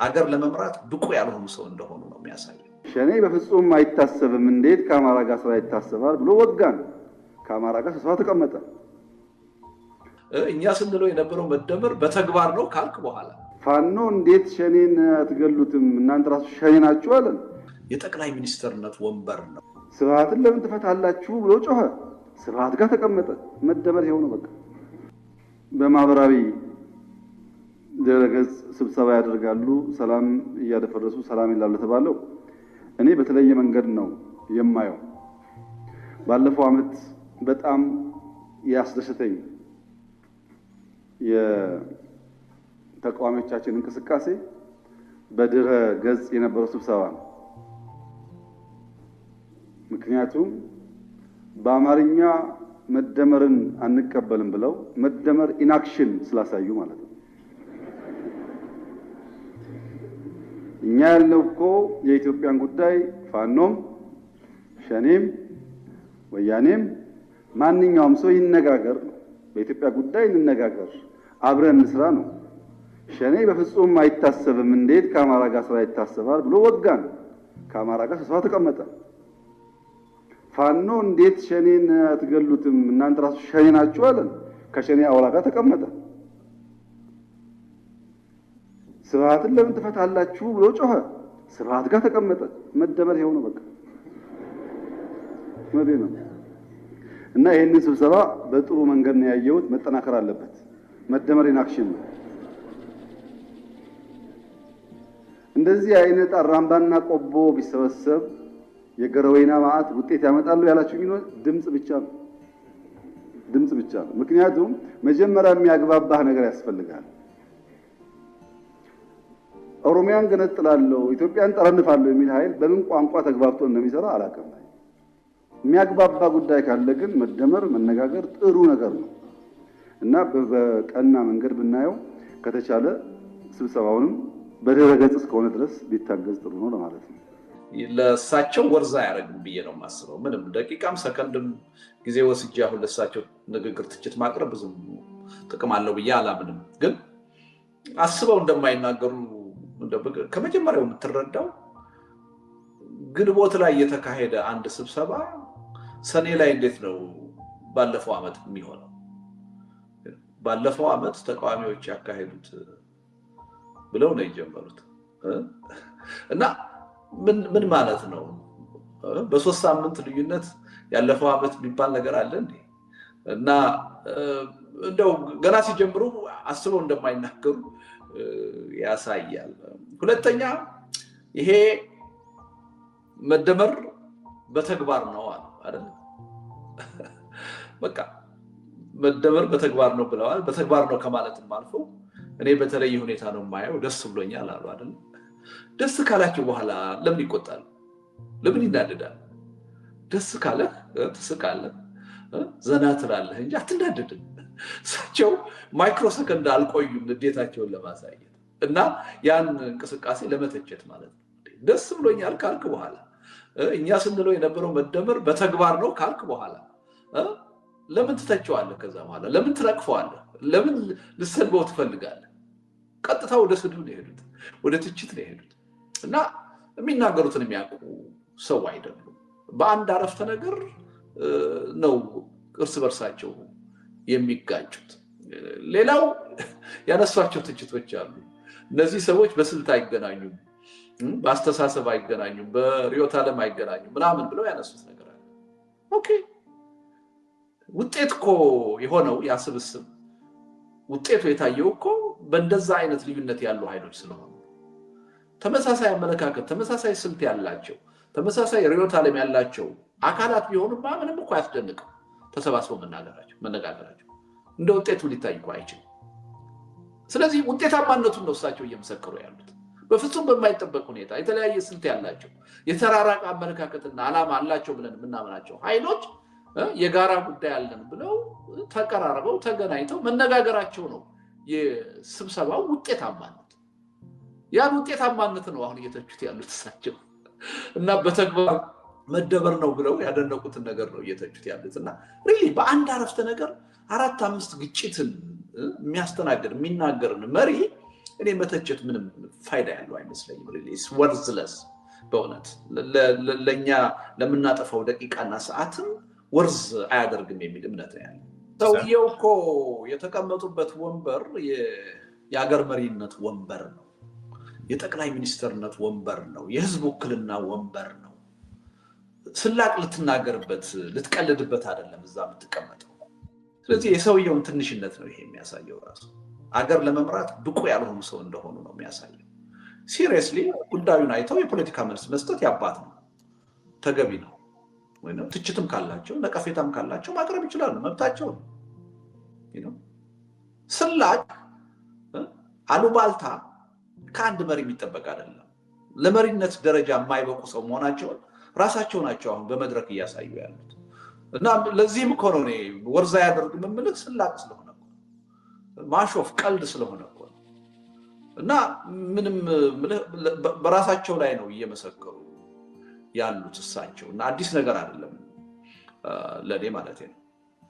አገር ለመምራት ብቁ ያልሆኑ ሰው እንደሆኑ ነው የሚያሳየው። ሸኔ በፍጹም አይታሰብም እንዴት ከአማራ ጋር ስራ ይታሰባል ብሎ ወጋን። ከአማራ ጋር ስብሰባ ተቀመጠ። እኛ ስንለው የነበረው መደመር በተግባር ነው ካልክ በኋላ ፋኖ እንዴት ሸኔን አትገሉትም እናንተ ራሱ ሸኔ ናችሁ አለን። የጠቅላይ ሚኒስትርነት ወንበር ነው። ስብሃትን ለምን ትፈታላችሁ ብሎ ጮኸ። ስብሃት ጋር ተቀመጠ። መደመር ይሄው ነው በቃ። በማህበራዊ ድረገጽ ስብሰባ ያደርጋሉ። ሰላም እያደፈረሱ ሰላም ይላሉ ተባለው። እኔ በተለየ መንገድ ነው የማየው። ባለፈው አመት በጣም ያስደሰተኝ የተቃዋሚዎቻችን እንቅስቃሴ በድረ ገጽ የነበረው ስብሰባ ነው። ምክንያቱም በአማርኛ መደመርን አንቀበልም ብለው መደመር ኢንአክሽን ስላሳዩ ማለት ነው። እኛ ያለው እኮ የኢትዮጵያን ጉዳይ ፋኖም ሸኔም ወያኔም ማንኛውም ሰው ይነጋገር ነው። በኢትዮጵያ ጉዳይ እንነጋገር፣ አብረን እንስራ ነው። ሸኔ በፍጹም አይታሰብም እንዴት ከአማራ ጋር ስራ ይታሰባል ብሎ ወጋን። ከአማራ ጋር ስብሰባ ተቀመጠ። ፋኖ እንዴት ሸኔን አትገሉትም እናንተ ራሱ ሸኔ ናችሁ አለን። ከሸኔ አውራ ጋር ተቀመጠ። ስብሃትን ለምን ትፈታላችሁ ብሎ ጮኸ። ስብሃት ጋር ተቀመጠ። መደመር ይሄው ነው በቃ ነው። እና ይሄንን ስብሰባ በጥሩ መንገድ ነው ያየሁት። መጠናከር አለበት። መደመር ኢንአክሽን ነው። እንደዚህ አይነት አራምባና ቆቦ ቢሰበሰብ የገረወይና ማዕት ውጤት ያመጣሉ ያላችሁ ነው። ድምጽ ብቻ ነው። ምክንያቱም መጀመሪያ የሚያግባባህ ነገር ያስፈልጋል። ኦሮሚያን ገነጥላለሁ ኢትዮጵያን ጠረንፋለሁ የሚል ኃይል በምን ቋንቋ ተግባብቶ እንደሚሰራ አላውቅም። የሚያግባባ ጉዳይ ካለ ግን መደመር መነጋገር ጥሩ ነገር ነው እና በቀና መንገድ ብናየው ከተቻለ ስብሰባውንም በድረ ገጽ እስከሆነ ድረስ ቢታገዝ ጥሩ ነው ለማለት ነው። ለሳቸው ወርዛ ያደርግም ብዬ ነው የማስበው። ምንም ደቂቃም ሰከንድም ጊዜ ወስጄ አሁን ለሳቸው ንግግር ትችት ማቅረብ ብዙ ጥቅም አለው ብዬ አላምንም። ግን አስበው እንደማይናገሩ ከመጀመሪያው የምትረዳው ግንቦት ላይ የተካሄደ አንድ ስብሰባ ሰኔ ላይ እንዴት ነው ባለፈው አመት የሚሆነው? ባለፈው አመት ተቃዋሚዎች ያካሄዱት ብለው ነው የጀመሩት እና ምን ማለት ነው? በሶስት ሳምንት ልዩነት ያለፈው አመት የሚባል ነገር አለ እንዴ? እና እንደው ገና ሲጀምሩ አስበው እንደማይናገሩ ያሳያል። ሁለተኛ ይሄ መደመር በተግባር ነው አይደል? በቃ መደመር በተግባር ነው ብለዋል። በተግባር ነው ከማለትም አልፎ እኔ በተለየ ሁኔታ ነው የማየው። ደስ ብሎኛል አሉ አይደል? ደስ ካላችሁ በኋላ ለምን ይቆጣሉ? ለምን ይናደዳል? ደስ ካለህ ትስቃለህ፣ ዘና ትላለህ እንጂ አትናደድም። እሳቸው ማይክሮ ሰከንድ አልቆዩም ንዴታቸውን ለማሳየት እና ያን እንቅስቃሴ ለመተቸት ማለት ነው። ደስ ብሎኛል ካልክ በኋላ እኛ ስንለው የነበረው መደመር በተግባር ነው ካልክ በኋላ ለምን ትተቸዋለህ? ከዛ በኋላ ለምን ትነቅፈዋለህ? ለምን ልሰድበው ትፈልጋለህ? ቀጥታ ወደ ስድብ ነው የሄዱት፣ ወደ ትችት ነው የሄዱት እና የሚናገሩትን የሚያውቁ ሰው አይደሉም። በአንድ አረፍተ ነገር ነው እርስ በርሳቸው የሚጋጩት። ሌላው ያነሷቸው ትችቶች አሉ። እነዚህ ሰዎች በስልት አይገናኙም፣ በአስተሳሰብ አይገናኙም፣ በርዕዮተ ዓለም አይገናኙም ምናምን ብለው ያነሱት ነገር አለ። ኦኬ ውጤት እኮ የሆነው ያስብስብ ውጤቱ የታየው እኮ በእንደዛ አይነት ልዩነት ያሉ ኃይሎች ስለሆኑ ተመሳሳይ አመለካከት፣ ተመሳሳይ ስልት ያላቸው፣ ተመሳሳይ ርዕዮተ ዓለም ያላቸው አካላት ቢሆኑማ ምንም እኮ አያስደንቅም። ተሰባስበው መነጋገራቸው እንደ ውጤቱ ሊታይ እኮ አይችልም። ስለዚህ ውጤታማነቱን ነው እሳቸው እየመሰከሩ ያሉት። በፍጹም በማይጠበቅ ሁኔታ የተለያየ ስልት ያላቸው የተራራቀ አመለካከትና ዓላማ አላቸው ብለን የምናምናቸው ኃይሎች የጋራ ጉዳይ አለን ብለው ተቀራርበው ተገናኝተው መነጋገራቸው ነው የስብሰባው ውጤታማነት። ያን ውጤታማነት ነው አሁን እየተቹት ያሉት እሳቸው እና በተግባር መደመር ነው ብለው ያደነቁትን ነገር ነው እየተቹት ያሉት እና ሪሊ በአንድ አረፍተ ነገር 4-5 ግጭትን የሚያስተናግድ የሚናገርን መሪ እኔ መተቸት ምንም ፋይዳ ያለው አይመስለኝም። ሪሊስ ወርዝለስ በእውነት ለኛ ለምናጠፋው ደቂቃና ሰዓትም ወርዝ አያደርግም የሚል እምነት ነው ያለው። ሰውየው እኮ የተቀመጡበት ወንበር የአገር መሪነት ወንበር ነው፣ የጠቅላይ ሚኒስትርነት ወንበር ነው፣ የህዝብ ውክልና ወንበር ነው። ስላቅ ልትናገርበት ልትቀልድበት አይደለም እዛ የምትቀመጠው። ስለዚህ የሰውየውን ትንሽነት ነው ይሄ የሚያሳየው። ራሱ አገር ለመምራት ብቁ ያልሆኑ ሰው እንደሆኑ ነው የሚያሳየው። ሲሪየስሊ ጉዳዩን አይተው የፖለቲካ መልስ መስጠት ያባት ነው፣ ተገቢ ነው። ወይም ትችትም ካላቸው ነቀፌታም ካላቸው ማቅረብ ይችላሉ፣ መብታቸው ነው። ስላቅ አሉባልታ ከአንድ መሪ የሚጠበቅ አይደለም። ለመሪነት ደረጃ የማይበቁ ሰው መሆናቸውን ራሳቸው ናቸው አሁን በመድረክ እያሳዩ ያሉት። እና ለዚህም እኮ ነው እኔ ወርዛ ያደርግም የምልህ ስላቅ ስለሆነ ማሾፍ ቀልድ ስለሆነ እኮ እና ምንም በራሳቸው ላይ ነው እየመሰከሩ ያሉት እሳቸው። እና አዲስ ነገር አይደለም ለኔ ማለት ነው።